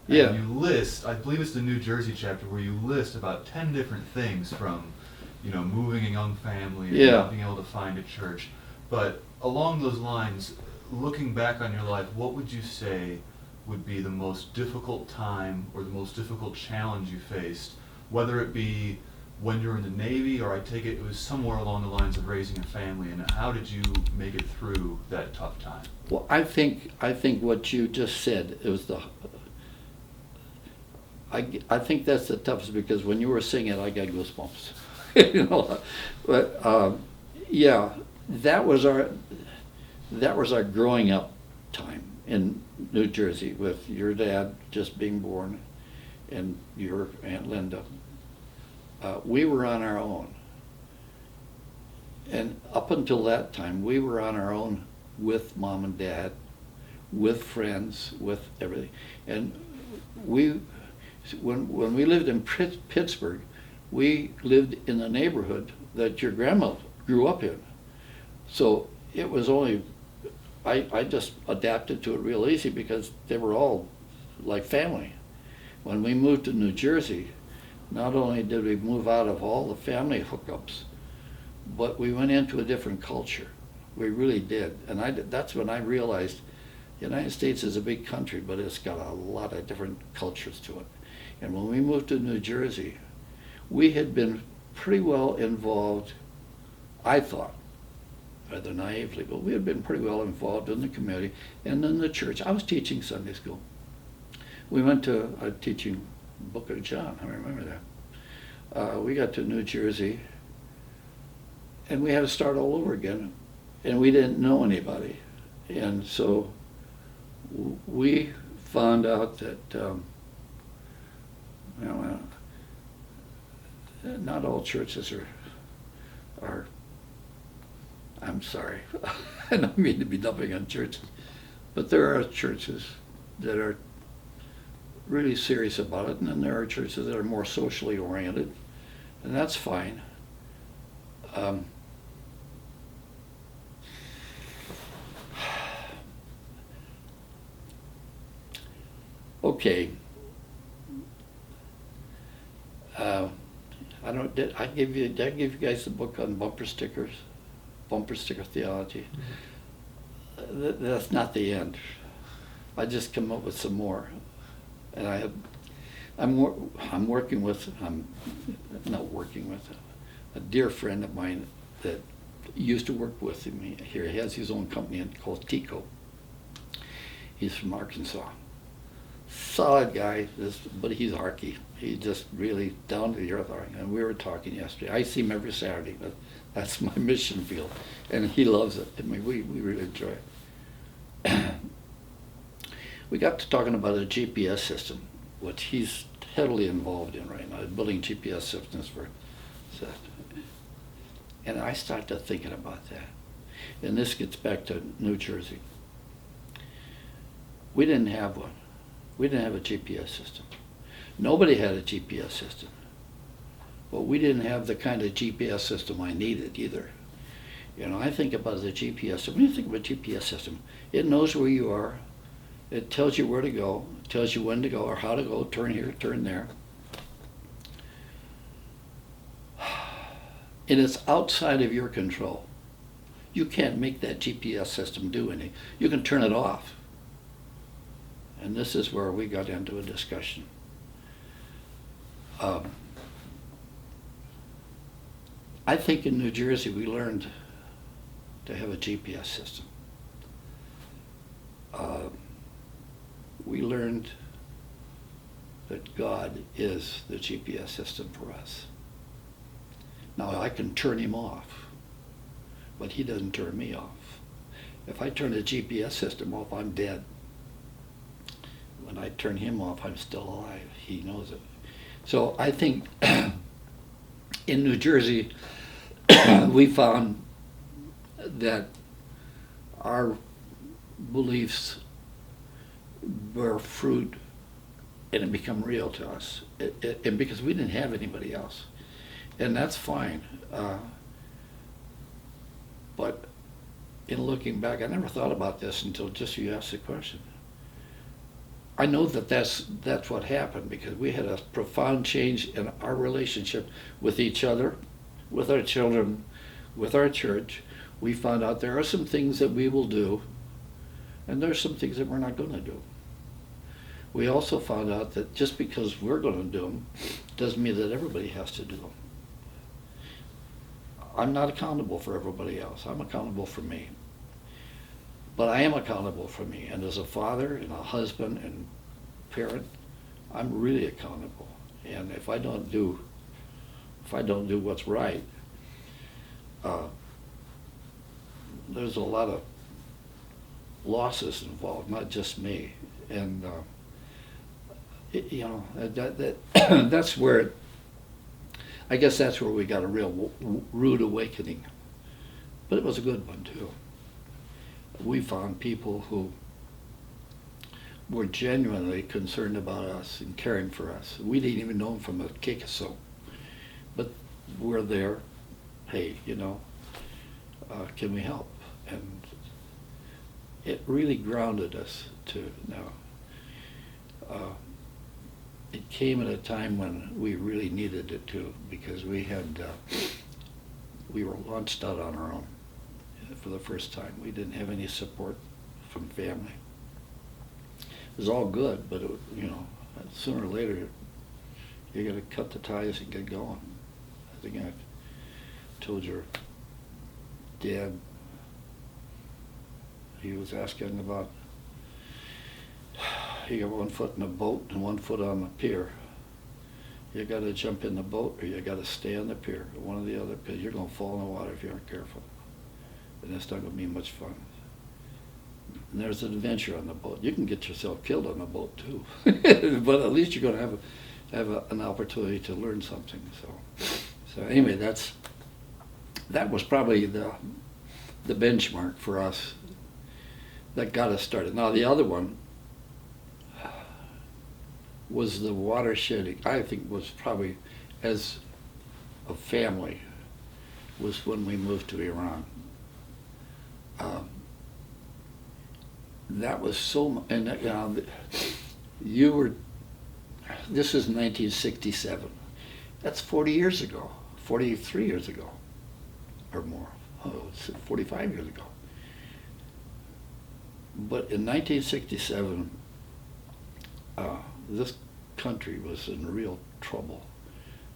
Yeah. And you list, I believe it's the New Jersey chapter, where you list about 10 different things from, moving a young family and Yeah. not being able to find a church. But along those lines, looking back on your life, what would you say would be the most difficult time or the most difficult challenge you faced, whether it be when you were in the Navy, or I take it was somewhere along the lines of raising a family, and how did you make it through that tough time? Well, I think what you just said is I think that's the toughest, because when you were singing, I got goosebumps. But yeah, that was our growing up time in New Jersey, with your dad just being born and your Aunt Linda. We were on our own, and up until that time, we were on our own with mom and dad, with friends, with everything. And when we lived in Pittsburgh, we lived in the neighborhood that your grandma grew up in. So it was only, I just adapted to it real easy, because they were all like family. When we moved to New Jersey, not only did we move out of all the family hookups, but we went into a different culture. We really did. And that's when I realized the United States is a big country, but it's got a lot of different cultures to it. And when we moved to New Jersey, we had been pretty well involved, I thought, rather naively, but we had been pretty well involved in the community and in the church. I was teaching Sunday school. We went to teaching Book of John, I remember that. We got to New Jersey, and we had to start all over again, and we didn't know anybody. And so we found out that not all churches are I'm sorry, I don't mean to be dumping on churches, but there are churches that are really serious about it, and then there are churches that are more socially oriented, and that's fine. Okay. Did I give you guys the book on bumper stickers? Bumper sticker theology? Mm-hmm. That's not the end. I just come up with some more, and I'm not working with a dear friend of mine that used to work with me here. He has his own company called Tico. He's from Arkansas. Solid guy, but he's arky. He's just really down to the earth. And we were talking yesterday. I see him every Saturday, but that's my mission field, and he loves it. I mean, we really enjoy it. We got to talking about a GPS system, which he's heavily involved in right now, building GPS systems for that. And I started thinking about that. And this gets back to New Jersey. We didn't have one. We didn't have a GPS system. Nobody had a GPS system. But we didn't have the kind of GPS system I needed either. I think about the GPS system. When you think of a GPS system, it knows where you are. It tells you where to go. It tells you when to go or how to go. Turn here, turn there. And it's outside of your control. You can't make that GPS system do anything. You can turn it off. And this is where we got into a discussion. I think in New Jersey we learned to have a GPS system. We learned that God is the GPS system for us. Now I can turn him off, but he doesn't turn me off. If I turn the GPS system off, I'm dead. When I turn him off, I'm still alive. He knows it. So I think in New Jersey, we found that our beliefs bear fruit and it become real to us. And because we didn't have anybody else. And that's fine. But in looking back, I never thought about this until just you asked the question. I know that that's what happened, because we had a profound change in our relationship with each other, with our children, with our church. We found out there are some things that we will do, and there are some things that we're not going to do. We also found out that just because we're going to do them doesn't mean that everybody has to do them. I'm not accountable for everybody else. I'm accountable for me. But I am accountable for me. And as a father and a husband and parent, I'm really accountable. And if I don't do what's right, there's a lot of losses involved, not just me. And that's where, I guess that's where we got a real rude awakening. But it was a good one too. We found people who were genuinely concerned about us and caring for us. We didn't even know them from a cake of soap, but we're there. Hey, can we help? And it really grounded us to now. It came at a time when we really needed it too, because we were launched out on our own for the first time. We didn't have any support from family. It was all good, but sooner or later you got to cut the ties and get going. I think I told your dad, he was asking about, you got one foot in the boat and one foot on the pier. You got to jump in the boat or you got to stay on the pier, one or the other, because you're going to fall in the water if you aren't careful. And it's not going to be much fun. And there's an adventure on the boat. You can get yourself killed on the boat too, but at least you're going to have an opportunity to learn something. So anyway, that was probably the benchmark for us that got us started. Now the other one was the watershed. I think was probably, as a family, was when we moved to Iran. That was so, and you were, this is 1967. That's 40 years ago, 43 years ago, or more, 45 years ago. But in 1967, this country was in real trouble.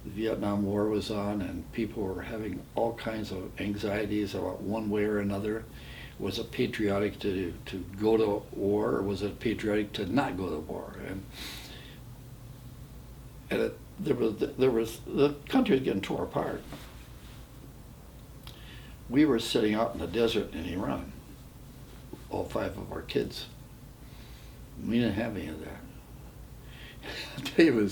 The Vietnam War was on, and people were having all kinds of anxieties about one way or another. Was it patriotic to go to war, or was it patriotic to not go to war? And there was the country was getting torn apart. We were sitting out in the desert in Iran, all 5 of our kids. We didn't have any of that. I'll tell you,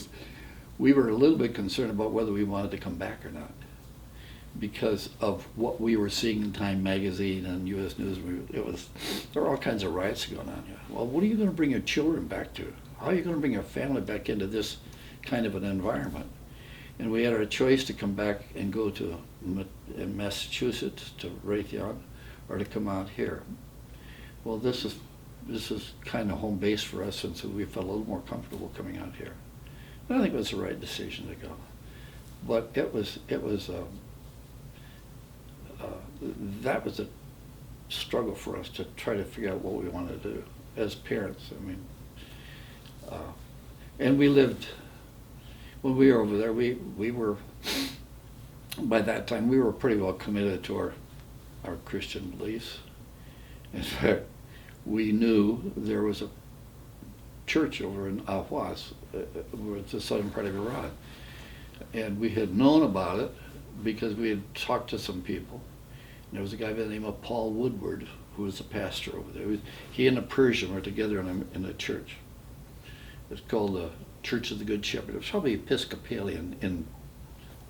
we were a little bit concerned about whether we wanted to come back or not, because of what we were seeing in Time magazine and U.S. News. There were all kinds of riots going on here. Well, what are you going to bring your children back to? How are you going to bring your family back into this kind of an environment? And we had our choice to come back and go to Massachusetts, to Raytheon, or to come out here. Well, this is kind of home base for us, and so we felt a little more comfortable coming out here. And I think it was the right decision to go. But that was a struggle for us to try to figure out what we wanted to do as parents. I mean, and we lived, when we were over there, we were, by that time, we were pretty well committed to our Christian beliefs. In fact, we knew there was a church over in Ahwaz, it's the southern part of Iran. And we had known about it because we had talked to some people. And there was a guy by the name of Paul Woodward, who was the pastor over there. He and a Persian were together in a church. It's called the Church of the Good Shepherd. It was probably Episcopalian in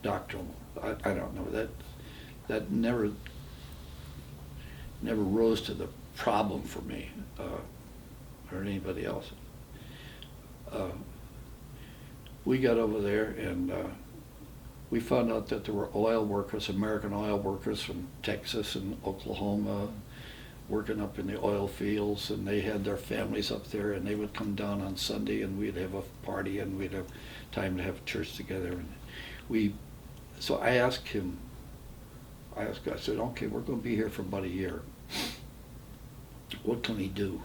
doctrine. I don't know. That never rose to the problem for me or anybody else. We got over there and we found out that there were oil workers, American oil workers from Texas and Oklahoma, working up in the oil fields, and they had their families up there, and they would come down on Sunday, and we'd have a party, and we'd have time to have church together. And so I asked him, I said, okay, we're going to be here for about a year. What can we do?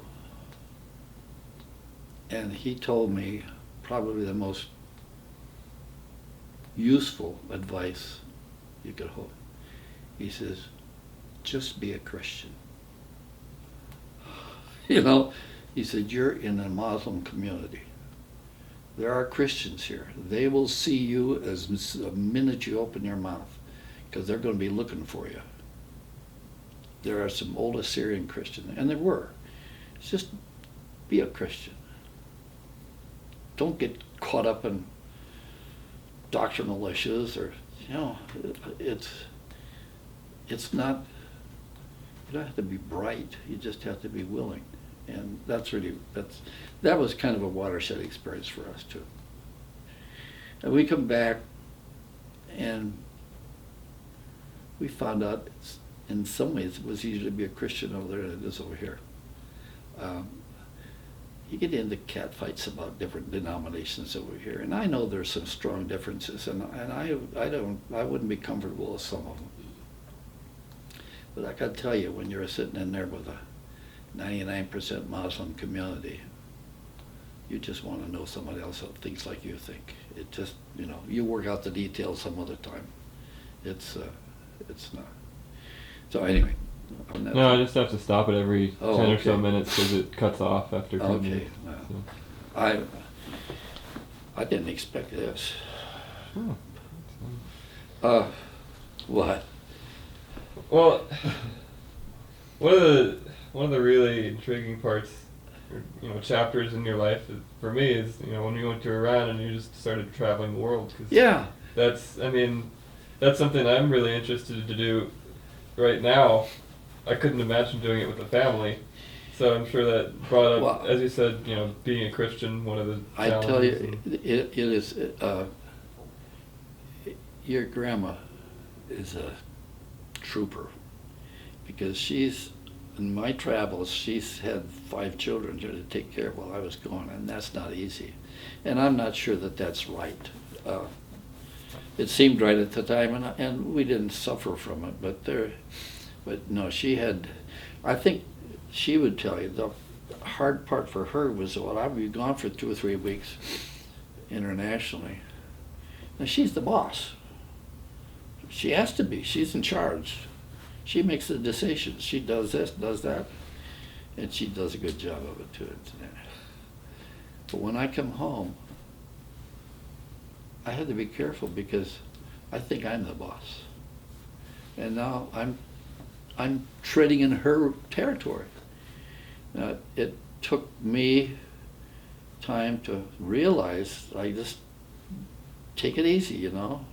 And he told me probably the most useful advice you could hope. He says, just be a Christian. You know, he said, you're in a Muslim community. There are Christians here. They will see you as the minute you open your mouth, because they're going to be looking for you. There are some old Assyrian Christians, and there were. It's just be a Christian. Don't get caught up in doctrinal issues, or, you know, it's not, you don't have to be bright, you just have to be willing. And that was kind of a watershed experience for us too. And we come back and we found out in some ways it was easier to be a Christian over there than it is over here. You get into cat fights about different denominations over here, and I know there's some strong differences, and I wouldn't be comfortable with some of them. But I got to tell you, when you're sitting in there with a 99% Muslim community, you just want to know somebody else that thinks like you think. It just, you know, you work out the details some other time. It's not. So anyway. No, I just have to stop it every 10 or so okay. minutes because it cuts off after 10 Okay. minutes. Well, I didn't expect this. Oh, What? well, one of the really intriguing parts, or, you know, chapters in your life for me is, you know, when you went to Iran and you just started traveling the world. 'Cause Yeah. that's something I'm really interested to do right now. I couldn't imagine doing it with a family, so I'm sure that brought up, Well, as you said, you know, being a Christian, one of the I challenges. tell you, it is, your grandma is a trooper, because in my travels, she's had 5 children here to take care of while I was gone, and that's not easy. And I'm not sure that that's right. It seemed right at the time, and we didn't suffer from it, but no, she had, I think she would tell you, the hard part for her was, well, I'd be gone for 2 or 3 weeks internationally. Now, she's the boss. She has to be. She's in charge. She makes the decisions. She does this, does that, and she does a good job of it too. But when I come home, I had to be careful because I think I'm the boss. And now I'm treading in her territory. Now, it took me time to realize I just take it easy, you know.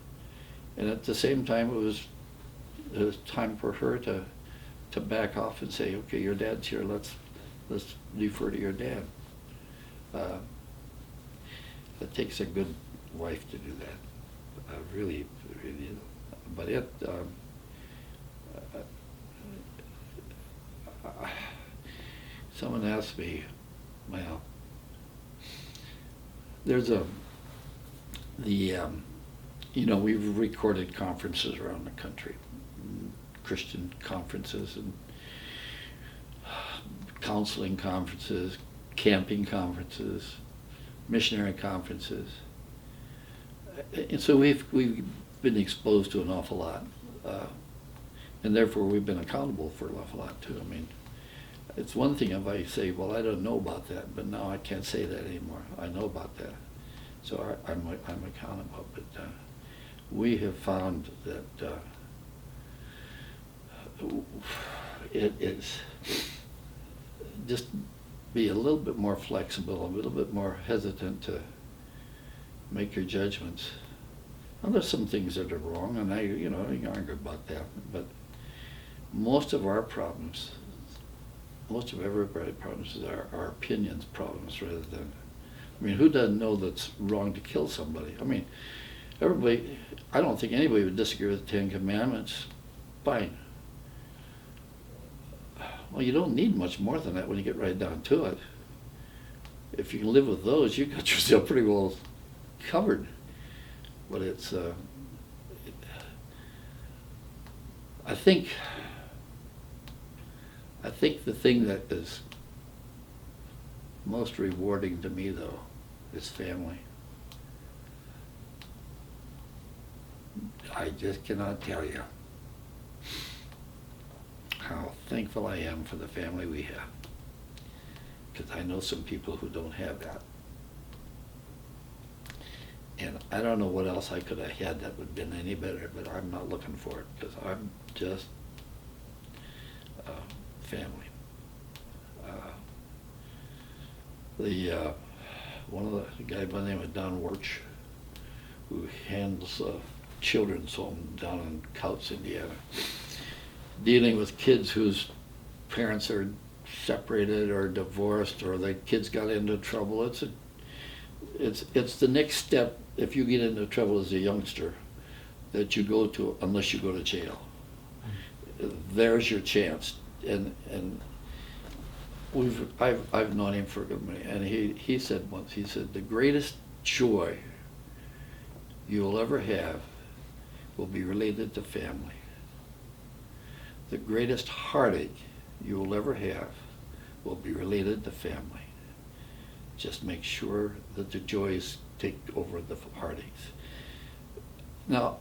And at the same time, it was time for her to back off and say, okay, your dad's here, let's defer to your dad. It takes a good wife to do that. Really, but someone asked me, well, there's you know, we've recorded conferences around the country, Christian conferences and counseling conferences, camping conferences, missionary conferences. And so we've been exposed to an awful lot, and therefore we've been accountable for an awful lot too. I mean, it's one thing if I say, well, I don't know about that, but now I can't say that anymore. I know about that, so I'm accountable. But we have found that it is just be a little bit more flexible, a little bit more hesitant to make your judgments. Now, there's some things that are wrong, and I argue about that, but most of our problems, most of everybody's problems are opinions problems rather than, I mean, who doesn't know that's wrong to kill somebody? I mean, everybody, I don't think anybody would disagree with the 10 Commandments. Fine. Well, you don't need much more than that when you get right down to it. If you can live with those, you got yourself pretty well covered. But it's, I think the thing that is most rewarding to me, though, is family. I just cannot tell you how thankful I am for the family we have. Because I know some people who don't have that. And I don't know what else I could have had that would have been any better, but I'm not looking for it, because I'm just family. One of the guy by the name of Don Wirch, who handles children's home down in Couts, Indiana, dealing with kids whose parents are separated or divorced, or the kids got into trouble. It's the next step if you get into trouble as a youngster that you go to, unless you go to jail. There's your chance. And I've known him for a good minute, and he said once, he said, the greatest joy you'll ever have will be related to family. The greatest heartache you will ever have will be related to family. Just make sure that the joys take over the heartaches. Now,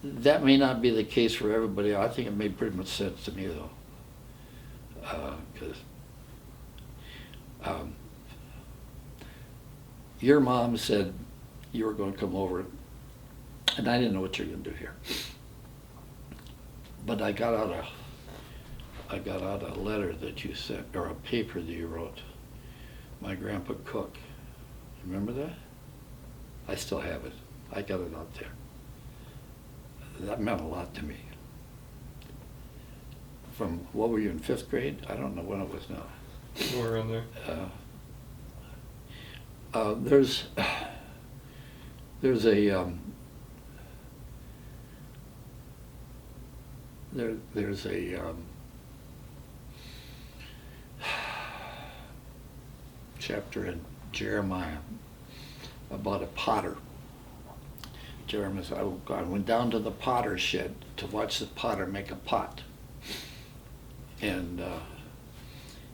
that may not be the case for everybody. I think it made pretty much sense to me, though. Because your mom said you were going to come over, and I didn't know what you were going to do here. But I got out a letter that you sent, or a paper that you wrote. My grandpa Cook. Remember that? I still have it. I got it out there. That meant a lot to me. From, what were you, in 5th grade? I don't know when it was now. Somewhere around there. There's a chapter in Jeremiah about a potter. Jeremiah said, I went down to the potter's shed to watch the potter make a pot. And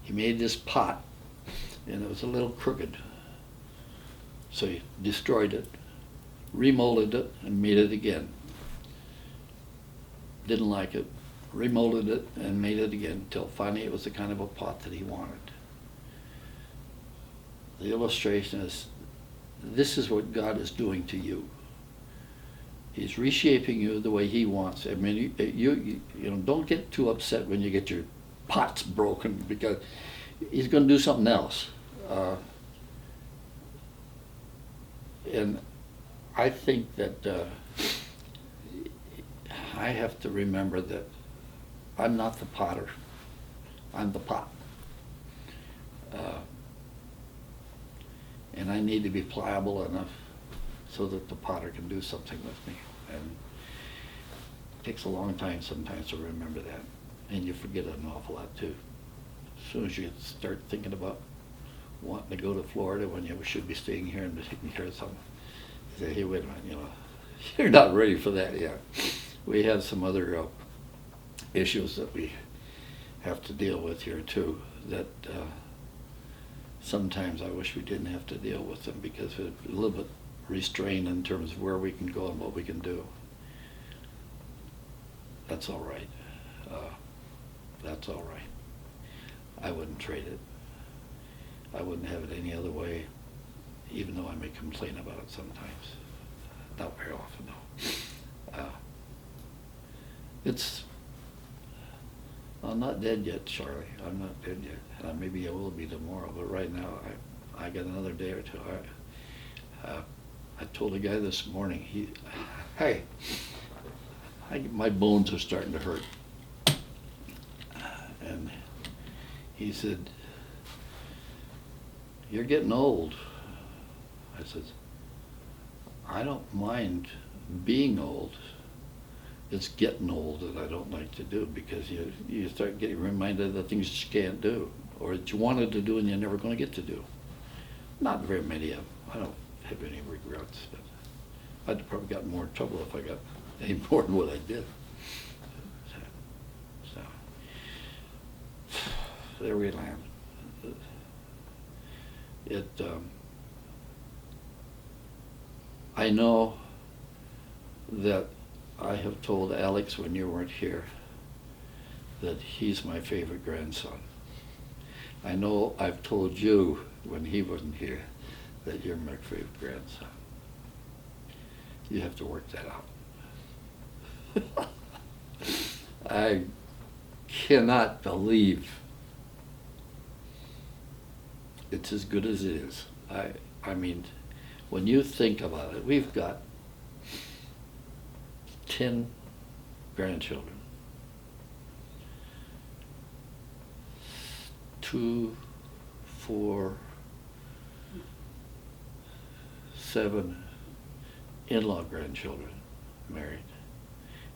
he made this pot, and it was a little crooked. So he destroyed it, remolded it, and made it again. Didn't like it, remolded it, and made it again, until finally it was the kind of a pot that he wanted. The illustration is, this is what God is doing to you. He's reshaping you the way he wants. I mean, you know, don't get too upset when you get your pots broken, because he's going to do something else. And I think that I have to remember that I'm not the potter. I'm the pot. And I need to be pliable enough so that the potter can do something with me. And it takes a long time sometimes to remember that. And you forget an awful lot too. As soon as you start thinking about wanting to go to Florida when you should be staying here and taking care of something, you say, hey, wait a minute, you know, you're not ready for that yet. We have some other issues that we have to deal with here too, that sometimes I wish we didn't have to deal with them, because we're a little bit restrained in terms of where we can go and what we can do. That's all right. That's all right. I wouldn't trade it. I wouldn't have it any other way, even though I may complain about it sometimes. Not very often, though. I'm not dead yet, Charlie. I'm not dead yet. Maybe I will be tomorrow, but right now I got another day or two. I told a guy this morning, my bones are starting to hurt. And he said, you're getting old. I said, I don't mind being old, it's getting old that I don't like to do, because you start getting reminded of the things that you can't do, or that you wanted to do and you're never going to get to do. Not very many of them. I don't have any regrets, but I'd probably gotten more trouble if I got any more than what I did. So there we land. I know that I have told Alex when you weren't here that he's my favorite grandson. I know I've told you when he wasn't here that you're my favorite grandson. You have to work that out. I cannot believe it's as good as it is. I mean, when you think about it, we've got 10 grandchildren. 2, 4, 7 in-law grandchildren married,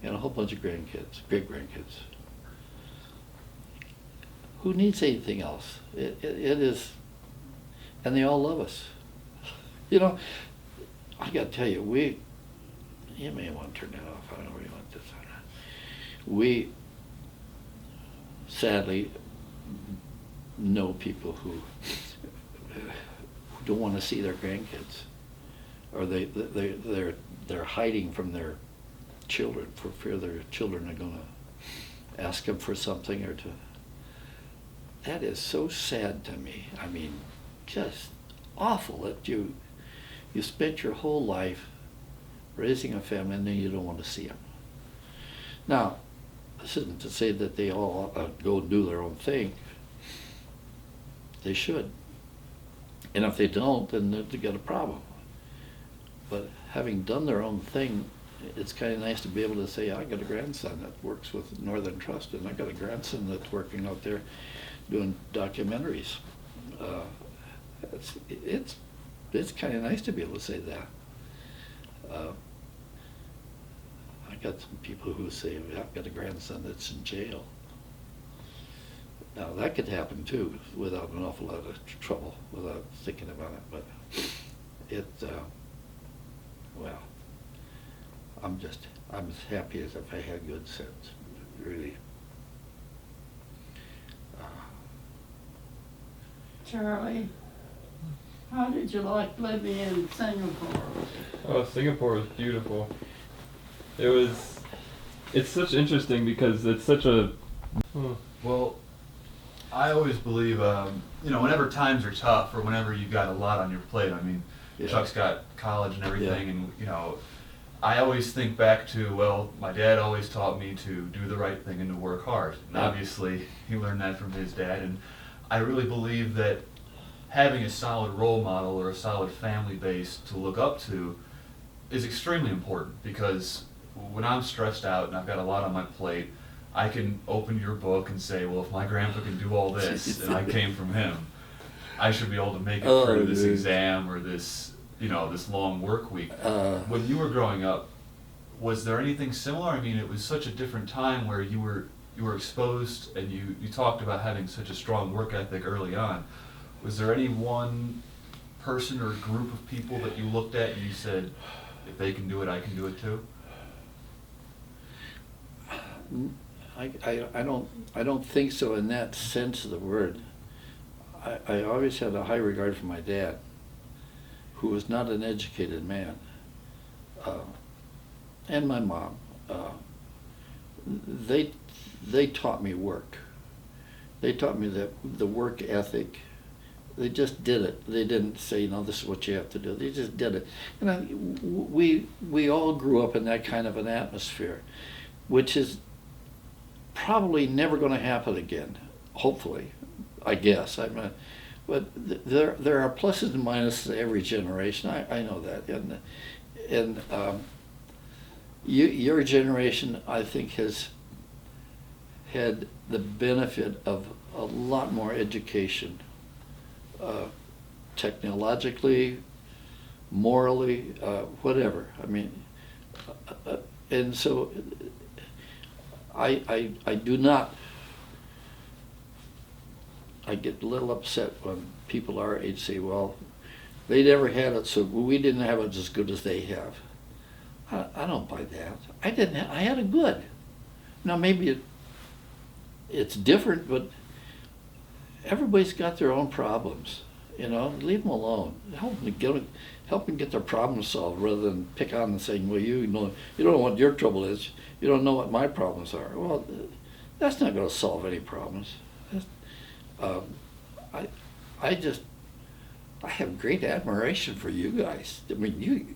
and a whole bunch of grandkids, great-grandkids. Who needs anything else? It is, and they all love us. You know, I got to tell you, you may want to turn that off. I don't know where you want this on. We sadly know people who don't want to see their grandkids, or they're hiding from their children for fear their children are going to ask them for something or to. That is so sad to me. I mean, just awful that you spent your whole life raising a family and then you don't want to see them. Now, this isn't to say that they all go do their own thing. They should. And if they don't, then they've got a problem. But having done their own thing, it's kind of nice to be able to say, I got a grandson that works with Northern Trust, and I got a grandson that's working out there doing documentaries. It's kind of nice to be able to say that. I got some people who say, I've got a grandson that's in jail. Now, that could happen too, without an awful lot of trouble, without thinking about it. But well, I'm as happy as if I had good sense, really. Charlie, how did you like living in Singapore? Oh, Singapore was beautiful. It's such interesting because it's such a. Well, I always believe, whenever times are tough or whenever you've got a lot on your plate, I mean, Yeah. Chuck's got college and everything, Yeah. and, I always think back to, well, my dad always taught me to do the right thing and to work hard. And Yeah. obviously, he learned that from his dad, and I really believe that having a solid role model or a solid family base to look up to is extremely important, because when I'm stressed out and I've got a lot on my plate, I can open your book and say, well, if my grandpa can do all this and I came from him, I should be able to make it through this exam or this, this long work week. When you were growing up, was there anything similar? I mean, it was such a different time where you were exposed, and you talked about having such a strong work ethic early on. Was there any one person or group of people that you looked at and you said, if they can do it, I can do it too? I don't think so in that sense of the word. I always had a high regard for my dad, who was not an educated man, and my mom. They taught me work. They taught me that the work ethic. They just did it. They didn't say, this is what you have to do. They just did it. And we all grew up in that kind of an atmosphere, which is probably never going to happen again. Hopefully, I guess. But there are pluses and minuses to every generation. I know that, and your generation, I think, has had the benefit of a lot more education, technologically, morally, whatever. I mean, and so I do not, I get a little upset when people our age say, well, they never had it, so we didn't have it as good as they have. I don't buy that. I had it good. Now maybe it's different, but everybody's got their own problems. You know, leave them alone. Help them get their problems solved rather than pick on and saying, well, you don't know what your trouble is. You don't know what my problems are. Well, that's not going to solve any problems. I have great admiration for you guys. I mean, you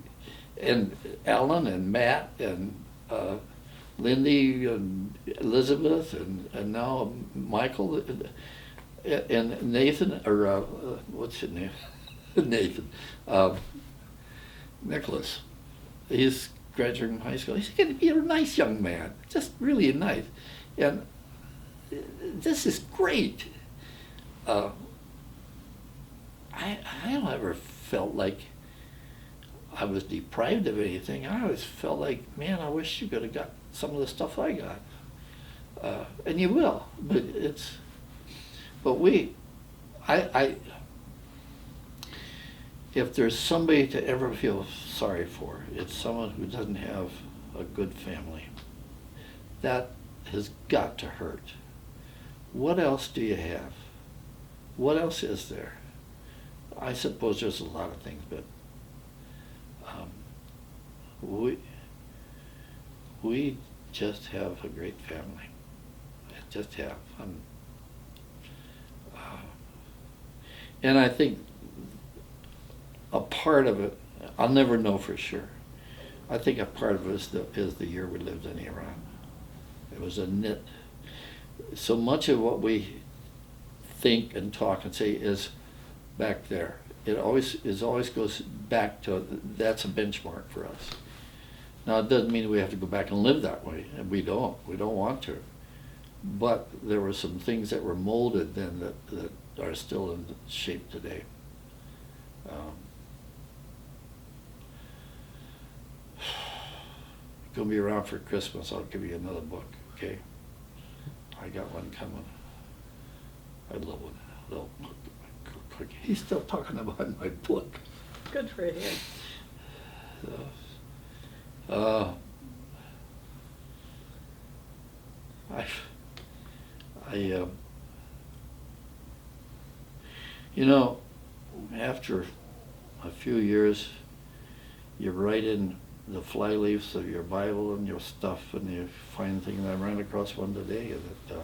and Alan and Matt and Lindy and Elizabeth and now Michael and Nathan, or what's his name? Nathan. Nicholas. He's graduating from high school. He's going to be a nice young man, just really nice. And this is great. I don't ever felt like I was deprived of anything. I always felt like, man, I wish you could have got some of the stuff I got. And you will, but if there's somebody to ever feel sorry for, it's someone who doesn't have a good family. That has got to hurt. What else do you have? What else is there? I suppose there's a lot of things, but we just have a great family. Just have. And I think a part of it, I'll never know for sure. I think a part of it is the year we lived in Iran. It was a knit. So much of what we think and talk and say is back there. It always goes back to, that's a benchmark for us. Now it doesn't mean we have to go back and live that way, and we don't want to. But there were some things that were molded then that are still in shape today. Gonna be around for Christmas, I'll give you another book, okay? I got one coming. I love one. Little quick. He's still talking about my book. Good for him. You know, after a few years, you write in the flyleaves of your Bible and your stuff, and you find things. I ran across one today that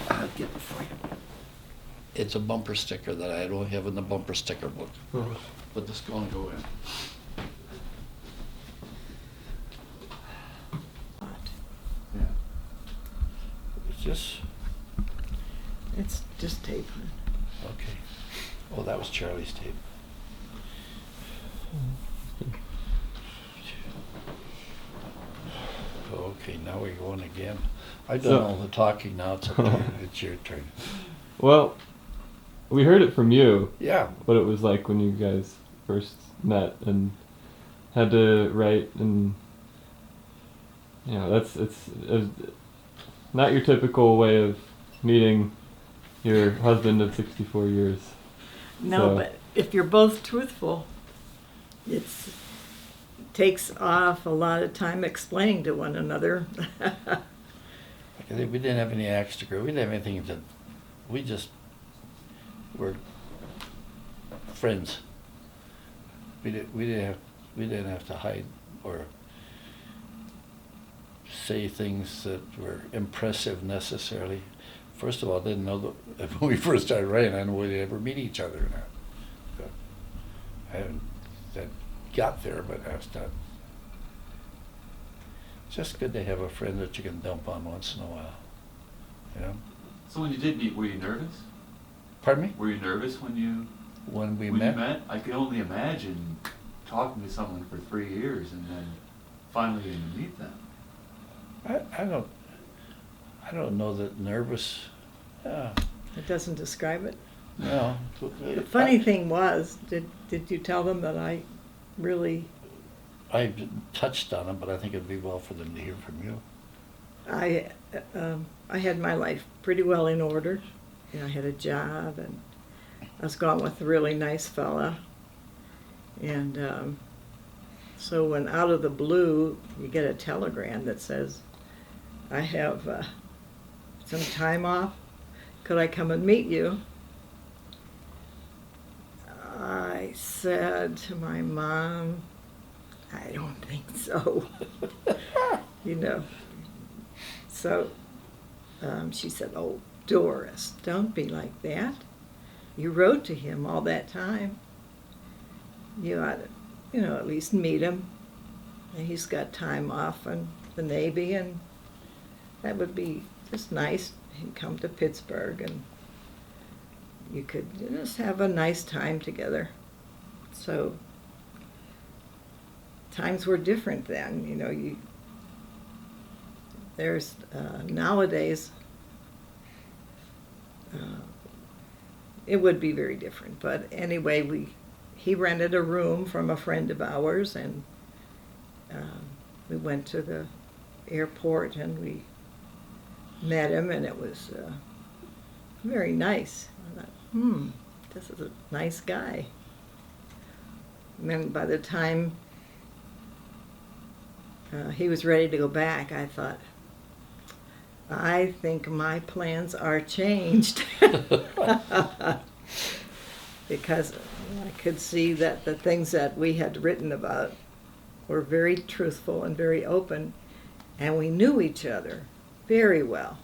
I'll get it for you. It's a bumper sticker that I don't have in the bumper sticker book, but this is going to go in. Yeah. It's just tape. Okay. Oh, that was Charlie's tape. Okay, now we're going again. I've done all the talking, now it's okay. It's your turn. Well, we heard it from you, Yeah. but it was like when you guys first met and had to write, and you know, it's not your typical way of meeting your husband of 64 years. No, So- but if you're both truthful, it takes off a lot of time explaining to one another. We didn't have any acts to grow. We didn't have anything to. We just were friends. We didn't have to hide or say things that were impressive necessarily. First of all, I didn't know that when we first started writing, I didn't know whether we'd ever meet each other or not. But I haven't that got there, but that's not. It's just good to have a friend that you can dump on once in a while. You know? So when you did meet, were you nervous? Pardon me? Were you nervous when you When we when met? you met? I can only imagine talking to someone for 3 years and then finally getting to meet them. I don't know that nervous. It doesn't describe it. No. The funny thing was, did you tell them that I really, I touched on it, but I think it'd be well for them to hear from you. I had my life pretty well in order. You know, I had a job, and I was going with a really nice fella. And so when out of the blue you get a telegram that says, I have some time off, could I come and meet you? I said to my mom, I don't think so. You know. So she said, oh, Doris, don't be like that. You wrote to him all that time. You ought to, you know, at least meet him. And he's got time off in the Navy, and that would be just nice. He'd come to Pittsburgh, and you could just have a nice time together. So times were different then, you know. There's nowadays it would be very different. But anyway, he rented a room from a friend of ours, and we went to the airport and we met him, and it was very nice. I thought, this is a nice guy. And then by the time he was ready to go back, I thought, I think my plans are changed. Because I could see that the things that we had written about were very truthful and very open, and we knew each other very well.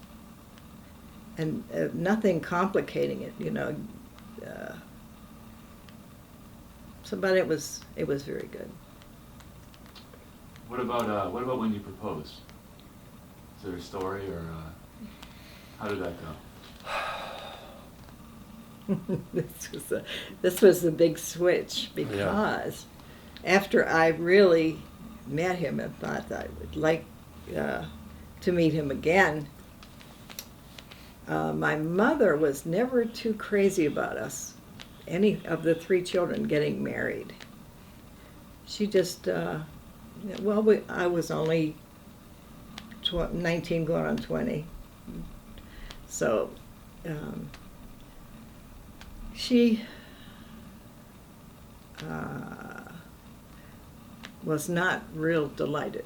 And nothing complicating it, you know. But it was very good. What about when you proposed? Is there a story, or how did that go? This was the big switch, because after I really met him and thought I would like to meet him again, my mother was never too crazy about us, any of the three children, getting married. She just, I was only 19 going on 20. So she was not real delighted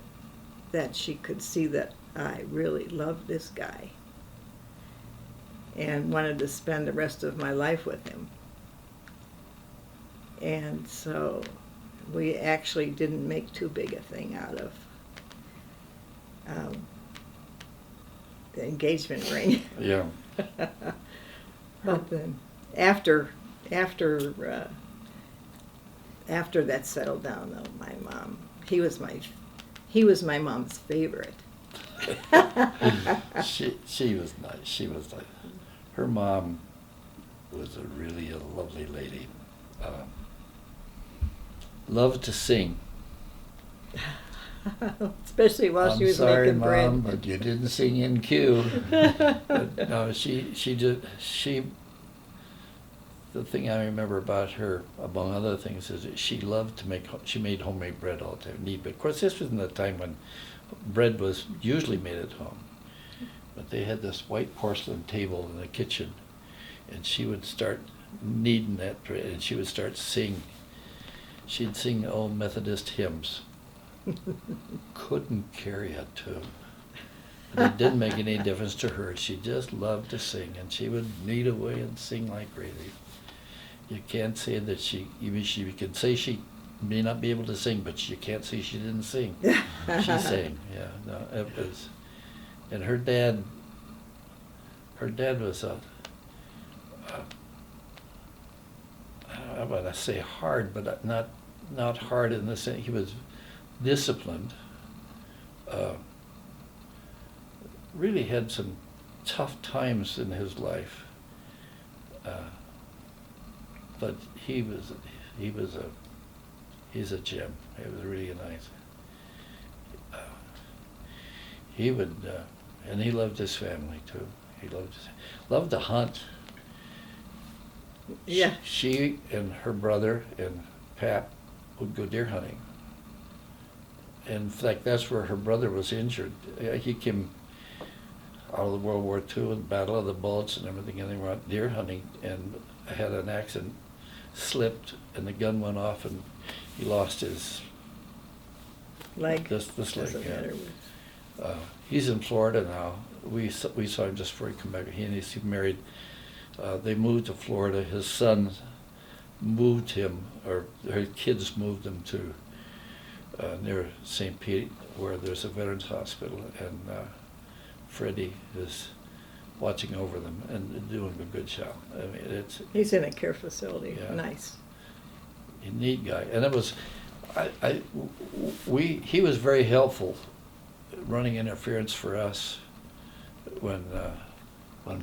that she could see that I really loved this guy and wanted to spend the rest of my life with him. And so we actually didn't make too big a thing out of the engagement ring. Yeah. But then after that settled down, though, my mom, he was my mom's favorite. She was nice. She was like, her mom was really a lovely lady. Loved to sing. Especially while she was making bread. I'm sorry, Mom, but you didn't sing in cue. But no, the thing I remember about her, among other things, is that she loved to she made homemade bread all the time. But of course, this was in the time when bread was usually made at home. But they had this white porcelain table in the kitchen, and she would start kneading that bread, and she would start singing. She'd sing old Methodist hymns. Couldn't carry a tune. But it didn't make any difference to her. She just loved to sing, and she would knead away and sing like crazy. You can't say that she can say she may not be able to sing, but you can't say she didn't sing. She sang, yeah. No, it was, and her dad was I want to say hard, but not hard in the sense he was disciplined. Really had some tough times in his life, but he's a gem. He was really nice. He would, and he loved his family too. He loved to hunt. Yeah. She and her brother and Pat would go deer hunting. In fact, that's where her brother was injured. He came out of the World War II and Battle of the Bulge and everything, and they were out deer hunting and had an accident, slipped, and the gun went off, and he lost his Like, this leg. doesn't Yeah. matter. He's in Florida now. We saw him just before he came back. He and he married. They moved to Florida. His son moved him, or her kids moved him to near St. Pete, where there's a veterans hospital, and Freddie is watching over them and doing a good job. I mean, it's He's in a care facility. Yeah. Nice. a neat guy, and it was, he was very helpful, running interference for us when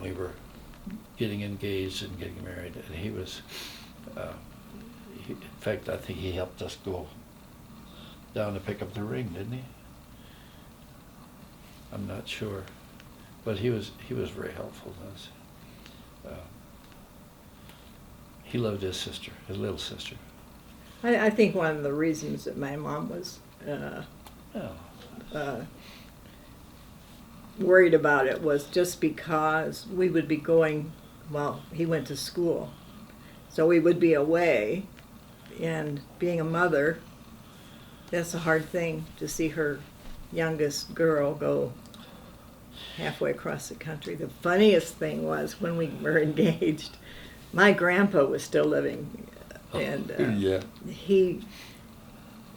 we were getting engaged and getting married, and he was, in fact, I think he helped us go down to pick up the ring, didn't he? I'm not sure, but he was very helpful to us. He loved his sister, his little sister. I think one of the reasons that my mom was Oh, worried about it was just because we would be going, well, he went to school, so we would be away, and being a mother, that's a hard thing to see her youngest girl go halfway across the country. The funniest thing was when we were engaged, my grandpa was still living, and yeah. he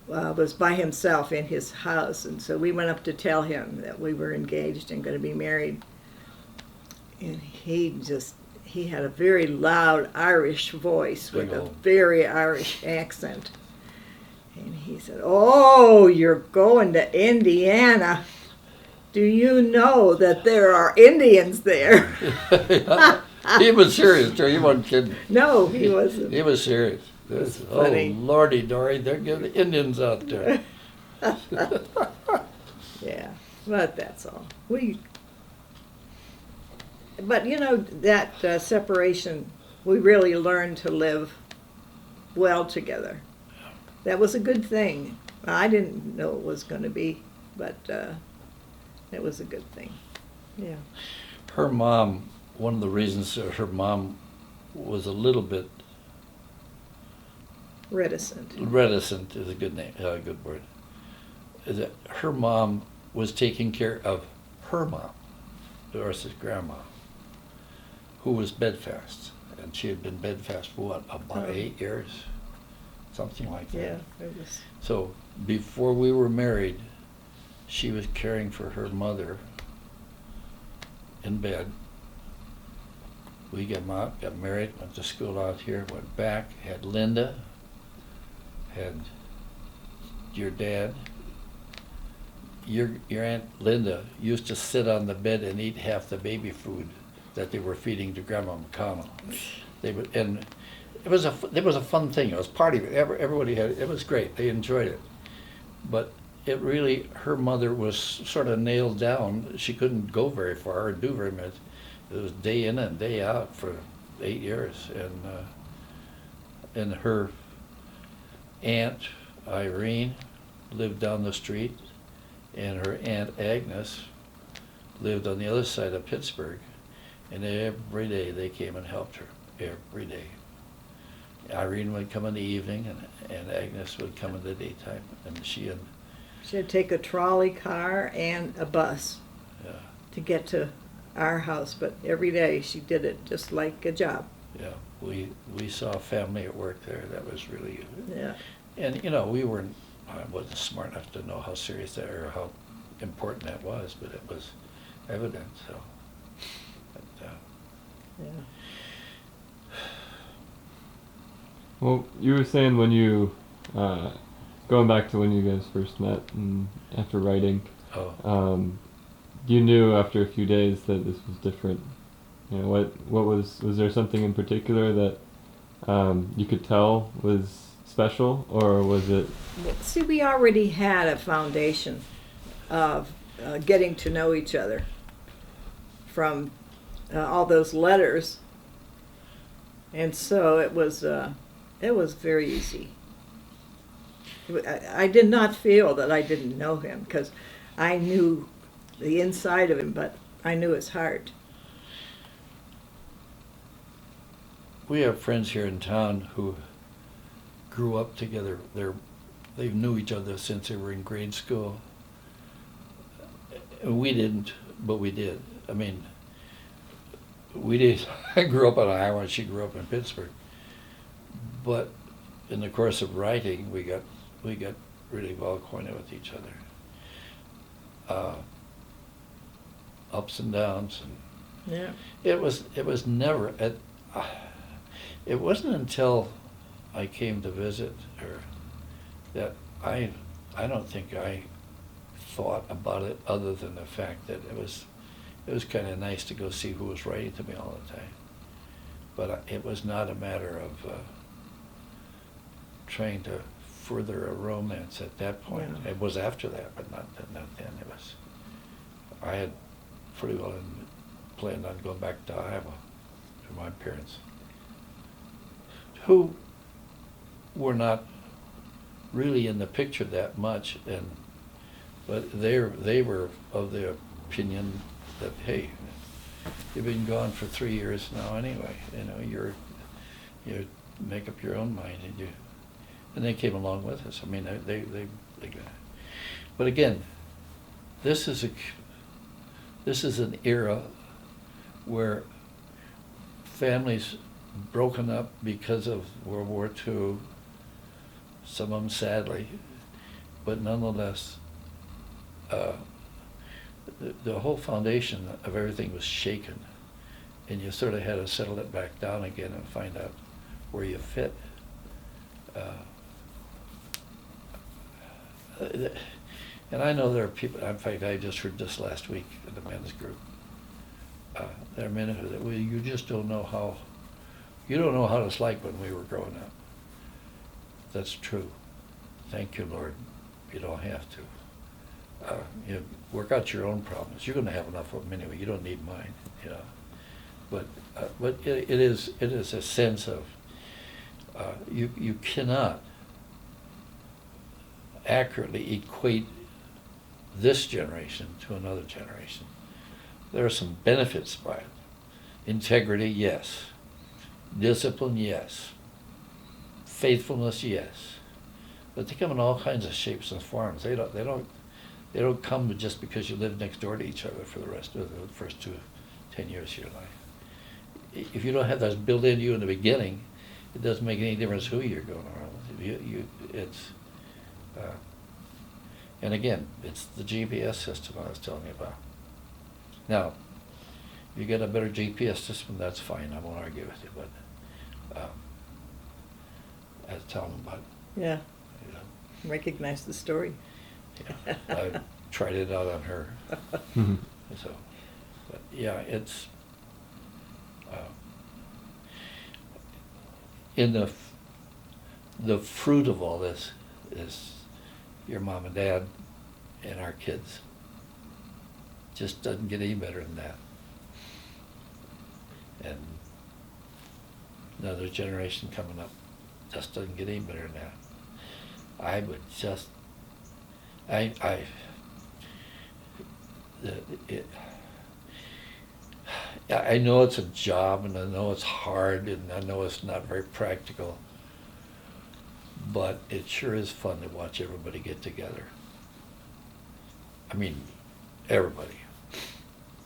was by himself in his house, and so we went up to tell him that we were engaged and going to be married. And he had a very loud Irish voice with Big a old- very Irish accent. And he said, "Oh, you're going to Indiana. Do you know that there are Indians there?" He was serious, too. He wasn't kidding. No, he wasn't. He was serious. That's Oh, funny. Lordy Dory, they're getting the Indians out there. Yeah, but that's all. But you know, that separation, we really learned to live well together. That was a good thing. I didn't know it was going to be, but it was a good thing. Yeah. Her mom, one of the reasons that her mom was a little bit Reticent. reticent is a good name, good word, is that her mom was taking care of her mom, Doris's grandma, who was bedfast. And she had been bedfast for what, about Oh. 8 years? Something like that. Yeah, it was. So before we were married, she was caring for her mother in bed. We got married, went to school out here, went back, had Linda, had your dad. Your Aunt Linda used to sit on the bed and eat half the baby food that they were feeding to Grandma McConnell. They would, and it was a fun thing. It was party. Everybody had it was great. They enjoyed it, but it really, her mother was sort of nailed down. She couldn't go very far or do very much. It was day in and day out for 8 years, and her aunt Irene lived down the street, and her aunt Agnes lived on the other side of Pittsburgh, and every day they came and helped her. Every day. Irene would come in the evening, and Agnes would come in the daytime, and She had to take a trolley car and a bus yeah, to get to our house, but every day she did it just like a job. yeah, we saw a family at work there. That was really, Yeah. and I wasn't smart enough to know how serious that or how important that was, but it was evident. So, but, Yeah. Well, you were saying when you, going back to when you guys first met and after writing, you knew after a few days that this was different. You know, what was there something in particular that you could tell was special, or was it? See, we already had a foundation of getting to know each other from all those letters, and so it was very easy. I did not feel that I didn't know him, because I knew the inside of him, but I knew his heart. We have friends here in town who grew up together. They knew each other since they were in grade school. We didn't, but we did. I mean, we did. I grew up in Iowa, and she grew up in Pittsburgh. But in the course of writing, we got really well acquainted with each other. Ups and downs, and Yeah. it was never it wasn't until I came to visit her that I don't think I thought about it other than the fact that it was kind of nice to go see who was writing to me all the time. But it was not a matter of trying to further a romance at that point. Yeah. It was after that, but not then. It was, I had pretty well planned on going back to Iowa to my parents, who were not really in the picture that much, but they were of the opinion that, hey, you've been gone for 3 years now anyway. You know, you make up your own mind, and they came along with us. I mean, they but again, this is an era where families broken up because of World War II, some of them sadly, but nonetheless, the whole foundation of everything was shaken, and you sort of had to settle it back down again and find out where you fit. And I know there are people, in fact, I just heard this last week in the men's group. There are men who say, well, you just don't know how it's like when we were growing up. That's true. Thank you, Lord. You don't have to. You work out your own problems. You're going to have enough of them anyway. You don't need mine, you know. But it is a sense of you cannot accurately equate this generation to another generation. There are some benefits by it. Integrity, yes. Discipline, yes. Faithfulness, yes. But they come in all kinds of shapes and forms. They don't come just because you live next door to each other for the rest of the first 10 years of your life. If you don't have that built into you in the beginning, it doesn't make any difference who you're going around with. And again, it's the GPS system I was telling you about. Now, if you get a better GPS system, that's fine. I won't argue with you, but I have to tell them about it. Yeah. You know. Recognize the story. Yeah, I tried it out on her. So, but yeah, it's in the fruit of all this is your mom and dad and our kids. Just doesn't get any better than that. And another generation coming up just doesn't get any better than that. I would just, I know it's a job, and I know it's hard, and I know it's not very practical, but it sure is fun to watch everybody get together. I mean, everybody.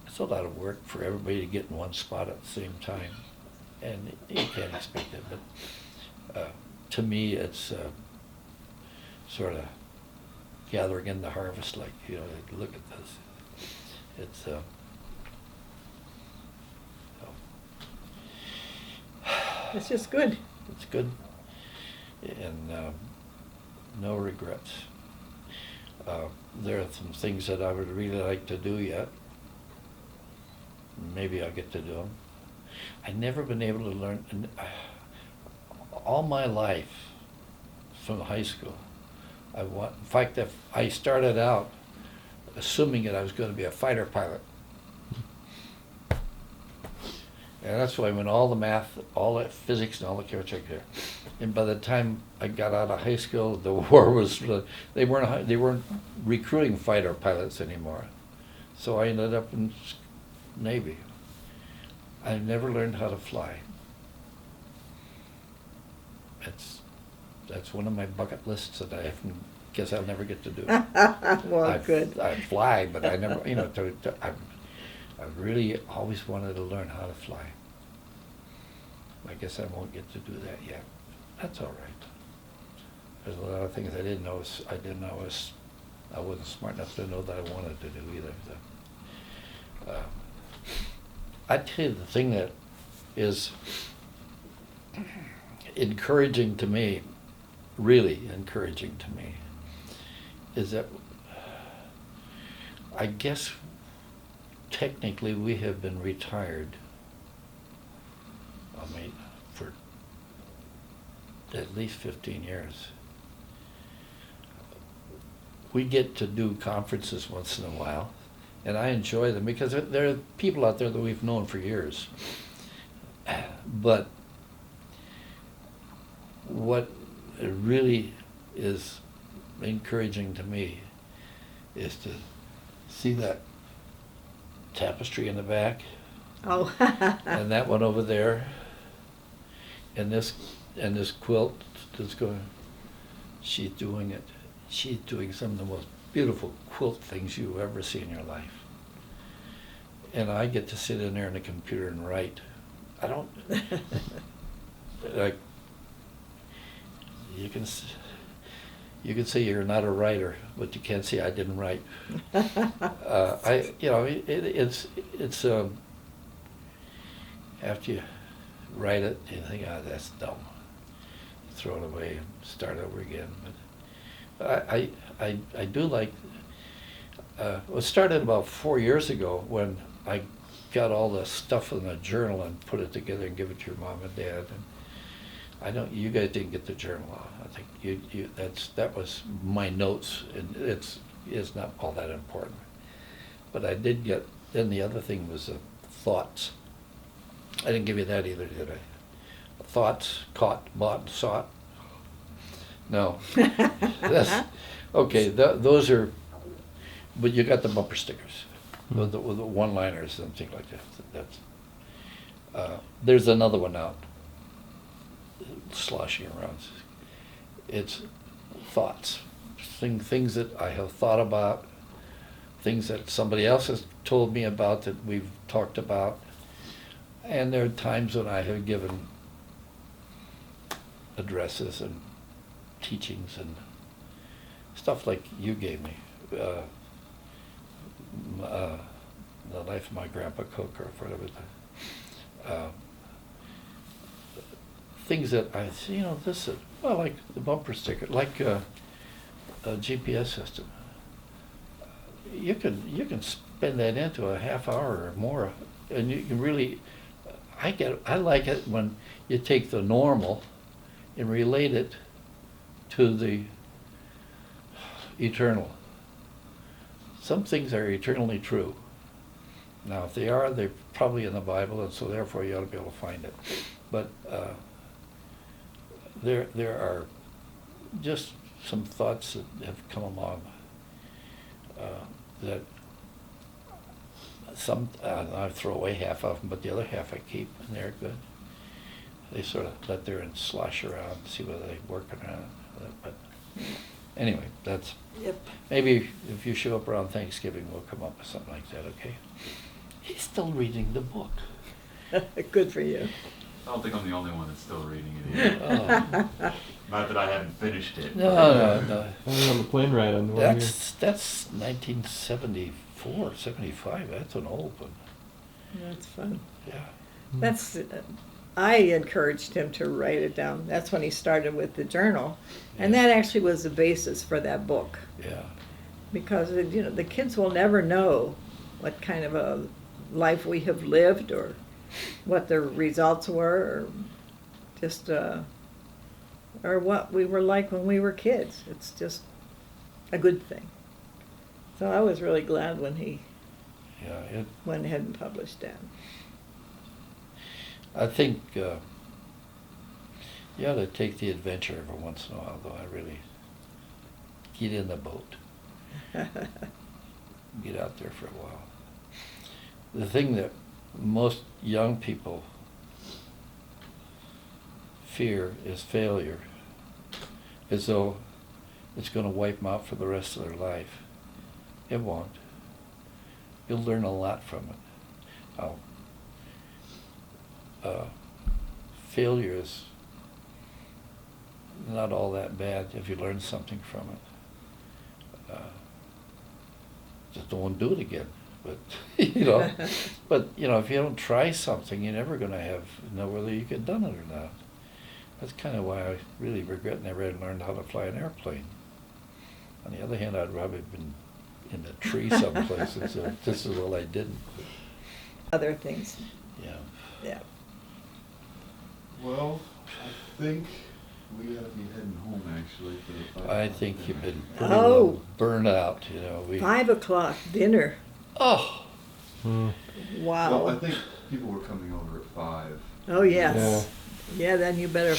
It's a lot of work for everybody to get in one spot at the same time, and you can't expect it, but to me it's sort of gathering in the harvest, like, you know, look at this. It's It's just good. it's good, and no regrets. There are some things that I would really like to do yet. Maybe I'll get to do them. I've never been able to learn, and all my life from high school, in fact, I started out assuming that I was going to be a fighter pilot. And that's why when all the math, all that physics and all the chemistry there. And by the time I got out of high school, the war was, they weren't recruiting fighter pilots anymore. So I ended up in Navy. I never learned how to fly. That's one of my bucket lists that I guess I'll never get to do. Well, good. I fly, but I never, I really always wanted to learn how to fly. I guess I won't get to do that yet. That's all right. There's a lot of things I didn't know. I wasn't smart enough to know that I wanted to do either. I tell you, the thing that is encouraging to me, really encouraging to me, is that I guess technically we have been retired, for at least 15 years. We get to do conferences once in a while, and I enjoy them because there are people out there that we've known for years. But what really is encouraging to me is to see that tapestry in the back, Oh. and that one over there, and this quilt that's going. She's doing it. She's doing some of the most beautiful quilt things you've ever seen in your life. And I get to sit in there on the computer and write. I don't like. You can say you're not a writer, but you can't say I didn't write. It's after you write it, you think, that's dumb. Throw it away and start over again. But I do like. It started about 4 years ago when I got all the stuff in the journal and put it together and give it to your mom and dad. And you guys didn't get the journal. I think that was my notes, and it's not all that important. But I did get. Then the other thing was thoughts. I didn't give you that either, did I? Thoughts, caught, bought, and sought. No. That's okay. Those are. But you got the bumper stickers, with the one-liners and things like that. That's. There's another one out. Sloshing around. It's thoughts, things that I have thought about, things that somebody else has told me about that we've talked about, and there are times when I have given addresses and teachings and stuff like you gave me, the life of my grandpa Cook or whatever. Things that I, this is, well, like the bumper sticker, like a GPS system. You can spin that into a half hour or more, and you can really. I like it when you take the normal and relate it to the eternal. Some things are eternally true. Now, if they are, they're probably in the Bible, and so therefore you ought to be able to find it. But there are just some thoughts that have come along that I throw away half of them, but the other half I keep, and they're good. They sort of let there and slosh around, see whether they work or not. But anyway, that's. Yep. Maybe if you show up around Thanksgiving, we'll come up with something like that. Okay? He's still reading the book. Good for you. I don't think I'm the only one that's still reading it either. Oh. Not that I haven't finished it. No. I was on the plane ride on the one here. That's 1974, 75. That's an old one. That's fun. Yeah. I encouraged him to write it down. That's when he started with the journal. And that actually was the basis for that book. Yeah. Because, the kids will never know what kind of a life we have lived or what the results were or just, or what we were like when we were kids. It's just a good thing. So I was really glad when he Yeah. went ahead and published that. I think you ought to take the adventure every once in a while, though. I really get in the boat, get out there for a while. The thing that most young people fear is failure, as though it's going to wipe them out for the rest of their life. It won't. You'll learn a lot from it. Failure is not all that bad if you learn something from it. Just don't want to do it again. But if you don't try something, you're never going to know whether you get done it or not. That's kind of why I really regret never had learned how to fly an airplane. On the other hand, I'd probably been in a tree someplace, and so this is what I didn't. Other things, Yeah. yeah. Well, I think we gotta be heading home actually for the 5 I o'clock think dinner. you've been pretty Oh. well burned out, We 5 o'clock dinner. Oh, Hmm. Wow. Well, I think people were coming over at 5. Oh, yes. Yeah, then you better